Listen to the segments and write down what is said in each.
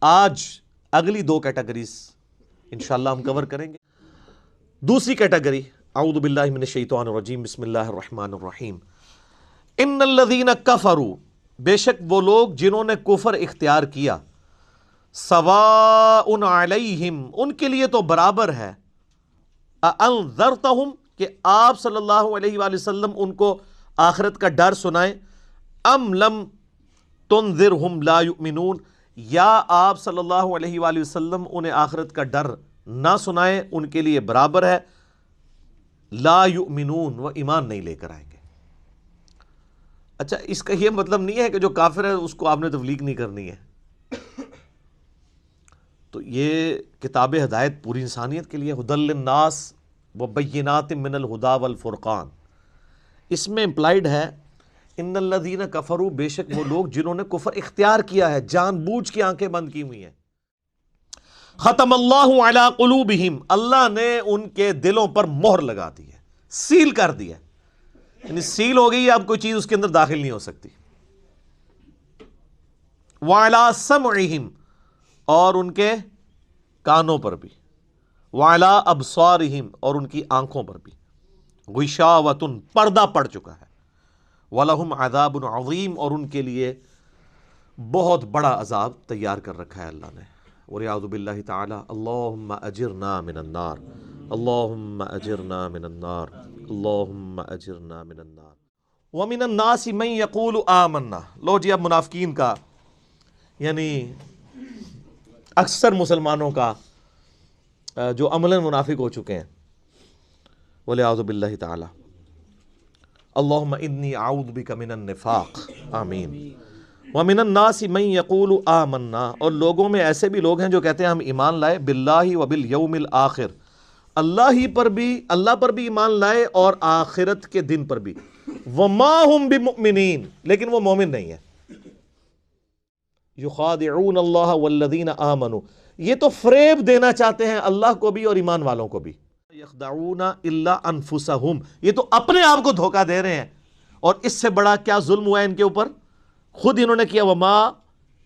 آج اگلی دو کیٹیگریز انشاءاللہ ہم کور کریں گے. دوسری کیٹیگری، اعوذ باللہ من الشیطان الرجیم، بسم اللہ الرحمن الرحیم. ان الذین کفروا، بے شک وہ لوگ جنہوں نے کفر اختیار کیا، سواء علیہم، ان کے لیے تو برابر ہے، انذرتہم، کہ آپ صلی اللہ علیہ وآلہ وسلم ان کو آخرت کا ڈر سنائیں، ام لم تنذرہم لا یؤمنون، یا آپ صلی اللہ علیہ وآلہ وسلم انہیں آخرت کا ڈر نہ سنائیں، ان کے لیے برابر ہے، لا یؤمنون، وہ ایمان نہیں لے کر آئیں گے. اچھا، اس کا یہ مطلب نہیں ہے کہ جو کافر ہے اس کو آپ نے تبلیغ نہیں کرنی ہے. تو یہ کتاب ہدایت پوری انسانیت کے لیے، ھدی للناس وبینات من الہدی والفرقان. اس میں امپلائیڈ ہے ان الذین کفروا، بے شک وہ لوگ جنہوں نے کفر اختیار کیا ہے، جان بوجھ کے آنکھیں بند کی ہوئی ہیں. ختم اللہ علی قلوبہم، اللہ نے ان کے دلوں پر مہر لگا دی ہے، سیل کر دی ہے، یعنی سیل ہو گئی، اب کوئی چیز اس کے اندر داخل نہیں ہو سکتی. وعلی سمعہم، اور ان کے کانوں پر بھی، وعلی ابصارہم، اور ان کی آنکھوں پر بھی، غشاوۃ، پردہ پڑ چکا ہے، وَلَهُمْ عَذَابٌ عَظِيمٌ، اور ان کے لیے بہت بڑا عذاب تیار کر رکھا ہے اللہ نے. وَلِعَوْذُ بِاللَّهِ تَعَالَى اللَّهُمَّ أَجِرْنَا مِنَ النَّارِ، اللَّهُمَّ أَجِرْنَا مِنَ النَّارِ، اللَّهُمَّ أَجِرْنَا مِنَ النَّارِ. وَمِنَ النَّاسِ مَن يَقُولُ آمَنَّا. لو جی اب منافقین کا، یعنی اکثر مسلمانوں کا جو عملاً منافق ہو چکے ہیں، وَلِعَوْذُ بِاللَّهِ تَعَالَى اللہم انی اعوذ بک من النفاق، آمین. ومن الناس من یقول آمنا، اور لوگوں میں ایسے بھی لوگ ہیں جو کہتے ہیں ہم ایمان لائے، باللہ وبالیوم الآخر، اللہ پر بھی ایمان لائے اور آخرت کے دن پر بھی. وما ہم بمؤمنین، لیکن وہ مومن نہیں ہے. یخادعون اللہ والذین آمنوا، یہ تو فریب دینا چاہتے ہیں اللہ کو بھی اور ایمان والوں کو بھی. یخدعون الا انفسہم، یہ تو اپنے آپ کو دھوکہ دے رہے ہیں، اور اس سے بڑا کیا ظلم ہوا ہے ان کے اوپر، خود انہوں نے کیا. وما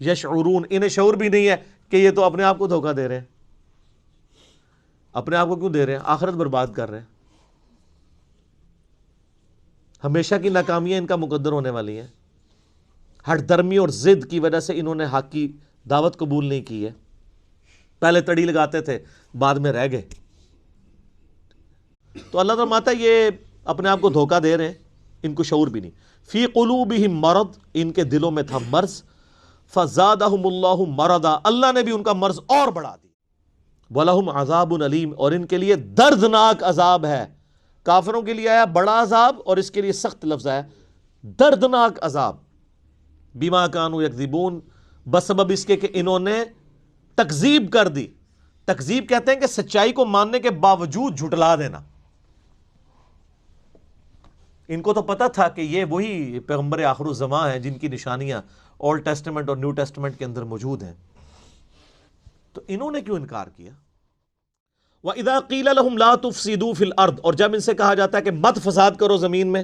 یشعرون، انہیں شعور بھی نہیں ہے کہ یہ تو اپنے آپ کو دھوکہ دے رہے ہیں. اپنے آپ کو کیوں دے رہے ہیں؟ آخرت برباد کر رہے ہیں. ہمیشہ کی ناکامیاں ان کا مقدر ہونے والی ہیں. ہٹ درمی اور ضد کی وجہ سے انہوں نے حق کی دعوت قبول نہیں کی ہے. پہلے تڑی لگاتے تھے، بعد میں رہ گئے. تو اللہ فرماتا ہے یہ اپنے آپ کو دھوکہ دے رہے ہیں، ان کو شعور بھی نہیں. فی قلوبہم مرض، ان کے دلوں میں تھا مرض. فزادہم اللہ مرضا، اللہ نے بھی ان کا مرض اور بڑھا دی. وَلَهُمْ عَذَابٌ عَلِيمٌ، اور ان کے لیے دردناک عذاب ہے. کافروں کے لیے آیا بڑا عذاب، اور اس کے لیے سخت لفظ ہے دردناک عذاب. بما کانوا یکذبون، بسبب اس کے کہ انہوں نے تکذیب کر دی. تکذیب کہتے ہیں کہ سچائی کو ماننے کے باوجود جھٹلا دینا. ان کو تو پتا تھا کہ یہ وہی پیغمبر آخر الزمان ہیں جن کی نشانیاں اولڈ ٹیسٹمنٹ اور نیو ٹیسٹمنٹ کے اندر موجود ہیں، تو انہوں نے کیوں انکار کیا؟ وَإِذَا قِيلَ لَهُمْ لَا تُفْسِدُوا فِي الْأَرْضِ، اور جب ان سے کہا جاتا ہے کہ مت فساد کرو زمین میں،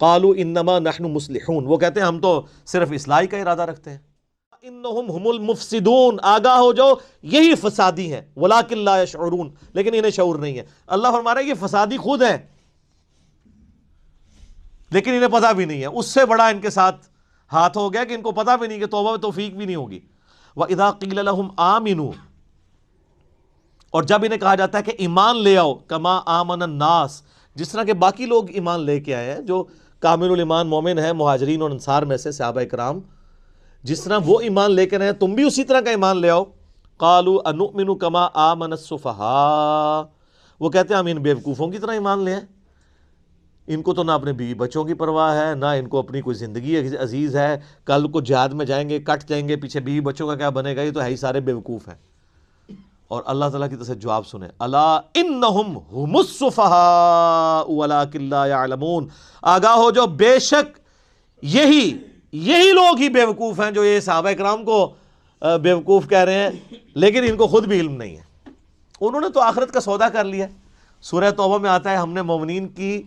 قَالُوا إِنَّمَا نَحْنُ مُصْلِحُونَ، وہ کہتے ہیں ہم تو صرف اصلاح کا ارادہ رکھتے ہیں. إِنَّهُمْ هُمُ الْمُفْسِدُونَ، آگاہ ہو جاؤ یہی فسادی ہیں. وَلَكِنْ لَا يَشْعُرُونَ، لیکن انہیں شعور نہیں ہے. اللہ فرما رہا ہے یہ فسادی خود ہیں، لیکن انہیں پتہ بھی نہیں ہے. اس سے بڑا ان کے ساتھ ہاتھ ہو گیا کہ ان کو پتہ بھی نہیں کہ توبہ و توفیق بھی نہیں ہوگی. وَإِذَا قِيلَ لَهُمْ آمِنُوا، اور جب انہیں کہا جاتا ہے کہ ایمان لے آؤ، کما آمن الناس، جس طرح کہ باقی لوگ ایمان لے کے آئے ہیں جو کامل الایمان مومن ہیں مہاجرین اور انصار میں سے صحابہ کرام، جس طرح وہ ایمان لے کے رہے ہیں تم بھی اسی طرح کا ایمان لے آؤ. قالوا انؤمن کما آمن السفہاء، وہ کہتے ہیں ہم ان بیوقوفوں کی طرح ایمان لے آئیں. ان کو تو نہ اپنے بیوی بچوں کی پرواہ ہے، نہ ان کو اپنی کوئی زندگی عزیز ہے. کل کو جہاد میں جائیں گے، کٹ جائیں گے، پیچھے بیوی بچوں کا کیا بنے گا؟ یہ تو ہے ہی سارے بیوقوف ہیں. اور اللہ تعالیٰ کی طرف سے جواب سنیں، الا انہم ہم السفہاء ولکن لا یعلمون، آگاہ ہو جو بے شک یہی لوگ ہی بیوقوف ہیں جو یہ صحابہ کرام کو بیوقوف کہہ رہے ہیں، لیکن ان کو خود بھی علم نہیں ہے. انہوں نے تو آخرت کا سودا کر لیا. سورہ توبہ میں آتا ہے ہم نے مومنین کی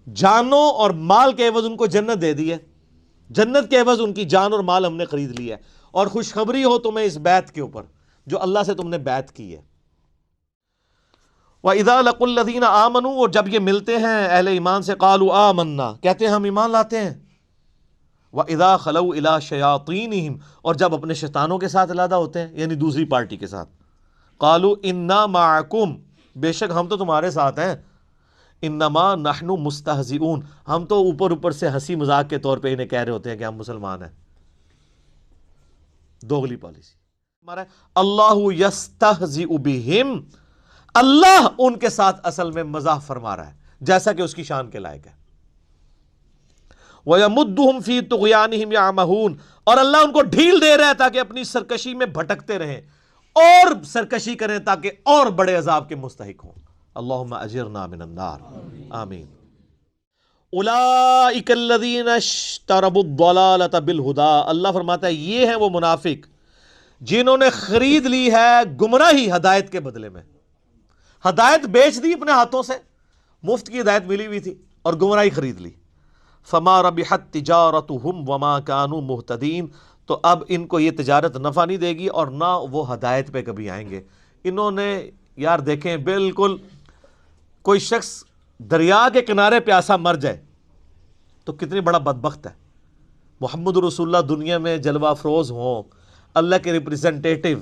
جانوں اور مال کے عوض ان کو جنت دے دی ہے. جنت کے عوض ان کی جان اور مال ہم نے خرید لیا ہے، اور خوشخبری ہو تمہیں اس بیعت کے اوپر جو اللہ سے تم نے بیعت کی ہے۔ وَإِذَا لَقُوا الَّذِينَ آمَنُوا، اور جب یہ ملتے ہیں اہل ایمان سے، قَالُوا آمَنَّا، کہتے ہیں ہم ایمان لاتے ہیں۔ وَإِذَا خَلَوْا إِلَىٰ شَيَاطِينِهِمْ، اور جب اپنے شیطانوں کے ساتھ علیحدہ ہوتے ہیں، یعنی دوسری پارٹی کے ساتھ، قَالُوا إِنَّا مَعَكُمْ، بے شک ہم تو تمہارے ساتھ ہیں، انما نحن مستہزئون، ہم تو اوپر اوپر سے ہنسی مذاق کے طور پہ انہیں کہہ رہے ہوتے ہیں کہ ہم مسلمان ہیں۔ دوغلی پالیسی ہمارا ہے، اللہ یستہزئ بہم، اللہ ان کے ساتھ اصل میں مزاح فرما رہا ہے جیسا کہ اس کی شان کے لائق ہے۔ وَيَمُدُّهُمْ فِي طُغْيَانِهِمْ يَعْمَهُونَ، اور اللہ ان کو ڈھیل دے رہا ہے تاکہ اپنی سرکشی میں بھٹکتے رہیں اور سرکشی کریں تاکہ اور بڑے عذاب کے مستحق ہوں۔ اللہم اجرنا من النار، آمین۔ اولئک الذین اشتروا الضلالۃ بالہدی، اللہ فرماتا ہے یہ ہیں وہ منافق جنہوں نے خرید لی ہے گمراہی ہدایت کے بدلے میں۔ ہدایت بیچ دی اپنے ہاتھوں سے، مفت کی ہدایت ملی ہوئی تھی، اور گمراہی خرید لی۔ فما ربحت تجارتہم وما کانوا مہتدین، تو اب ان کو یہ تجارت نفع نہیں دے گی اور نہ وہ ہدایت پہ کبھی آئیں گے۔ انہوں نے یار دیکھیں، بالکل کوئی شخص دریا کے کنارے پیاسا مر جائے تو کتنی بڑا بدبخت ہے۔ محمد رسول اللہ دنیا میں جلوہ افروز ہوں، اللہ کے ریپریزنٹیٹیو،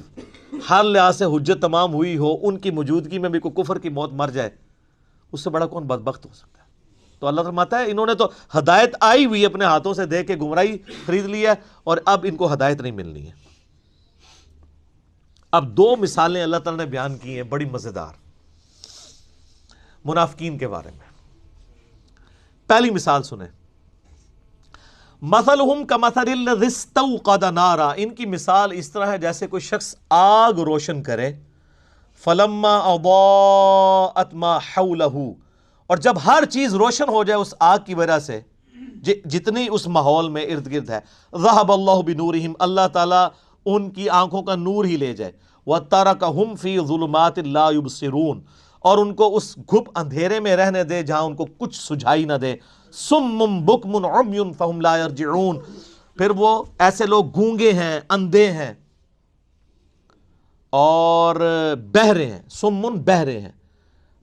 ہر لحاظ سے حجت تمام ہوئی ہو، ان کی موجودگی میں بھی کوئی کفر کی موت مر جائے، اس سے بڑا کون بدبخت ہو سکتا ہے؟ تو اللہ فرماتا ہے انہوں نے تو ہدایت آئی ہوئی اپنے ہاتھوں سے دے کے گمراہی خرید لی ہے، اور اب ان کو ہدایت نہیں ملنی ہے۔ اب دو مثالیں اللہ تعالیٰ نے بیان کی ہیں بڑی مزیدار منافقین کے بارے میں۔ پہلی مثال سنیں، مثلہم کمثل الذی استوقد نارا، ان کی مثال اس طرح ہے جیسے کوئی شخص آگ روشن کرے، فلما اضاءت ما حولہ، اور جب ہر چیز روشن ہو جائے اس آگ کی وجہ سے جتنی اس ماحول میں ارد گرد ہے، ذہب اللہ بنورہم، اللہ تعالیٰ ان کی آنکھوں کا نور ہی لے جائے، وترکہم فی ظلمات لا یبصرون، اور ان کو اس گھپ اندھیرے میں رہنے دے جہاں ان کو کچھ سجھائی نہ دے، صم بکم عمی فہم لا یرجعون، پھر وہ ایسے لوگ گونگے ہیں، اندھے ہیں اور بہرے ہیں، سمن بہرے ہیں،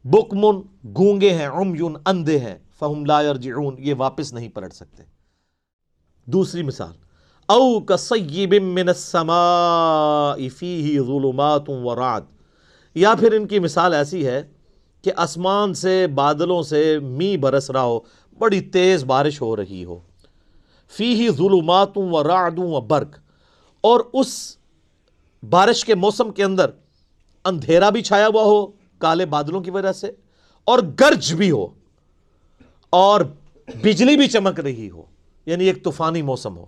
بکمن گونگے ہیں، عمی اندھے ہیں، فہم لا یرجعون یہ واپس نہیں پلٹ سکتے۔ دوسری مثال، او کصیب من السماء فیہ ظلمات ورعد، یا پھر ان کی مثال ایسی ہے کہ آسمان سے بادلوں سے می برس رہا ہو، بڑی تیز بارش ہو رہی ہو، فیہ ظلمات ورعد وبرق، اور اس بارش کے موسم کے اندر اندھیرا بھی چھایا ہوا ہو کالے بادلوں کی وجہ سے، اور گرج بھی ہو، اور بجلی بھی چمک رہی ہو، یعنی ایک طوفانی موسم ہو۔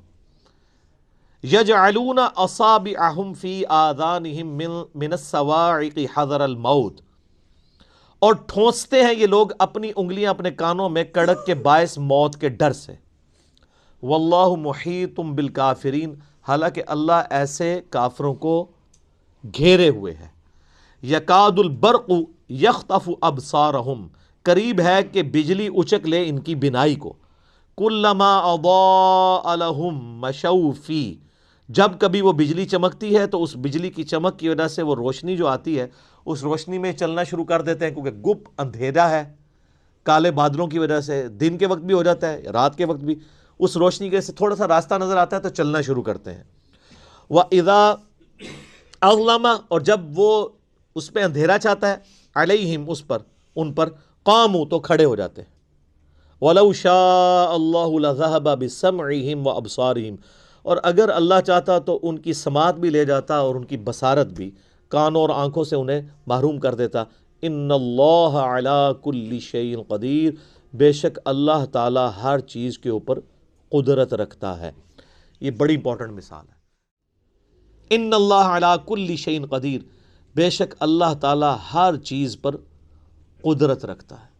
یجعلون اصابعہم فی آذانہم من الصواعق حذر الموت، اور ٹھونستے ہیں یہ لوگ اپنی انگلیاں اپنے کانوں میں کڑک کے باعث موت کے ڈر سے۔ واللہ محیط بالکافرین، حالانکہ اللہ ایسے کافروں کو گھیرے ہوئے ہے۔ یکاد البرق یخطف ابصارہم، قریب ہے کہ بجلی اچک لے ان کی بینائی کو۔ کلما اضاء لہم مشوا فیہ، جب کبھی وہ بجلی چمکتی ہے تو اس بجلی کی چمک کی وجہ سے وہ روشنی جو آتی ہے اس روشنی میں چلنا شروع کر دیتے ہیں، کیونکہ گپ اندھیرا ہے کالے بادلوں کی وجہ سے، دن کے وقت بھی ہو جاتا ہے رات کے وقت بھی، اس روشنی کے سے تھوڑا سا راستہ نظر آتا ہے تو چلنا شروع کرتے ہیں۔ وَإِذَا أَظْلَمَ، اور جب وہ اس پہ اندھیرا چاہتا ہے، علیہم اس پر، ان پر، قاموا تو کھڑے ہو جاتے ہیں۔ وَلَوْ شَاءَ اللَّهُ لَذَهَبَ بِسَمْعِهِمْ وَأَبْصَارِهِمْ، اور اگر اللہ چاہتا تو ان کی سماعت بھی لے جاتا اور ان کی بصارت بھی، کانوں اور آنکھوں سے انہیں محروم کر دیتا۔ ان اللہ علی کل شیء قدیر، بے شک اللہ تعالی ہر چیز کے اوپر قدرت رکھتا ہے۔ یہ بڑی امپورٹنٹ مثال ہے، ان اللہ علی کل شیء قدیر، بے شک اللہ تعالی ہر چیز پر قدرت رکھتا ہے۔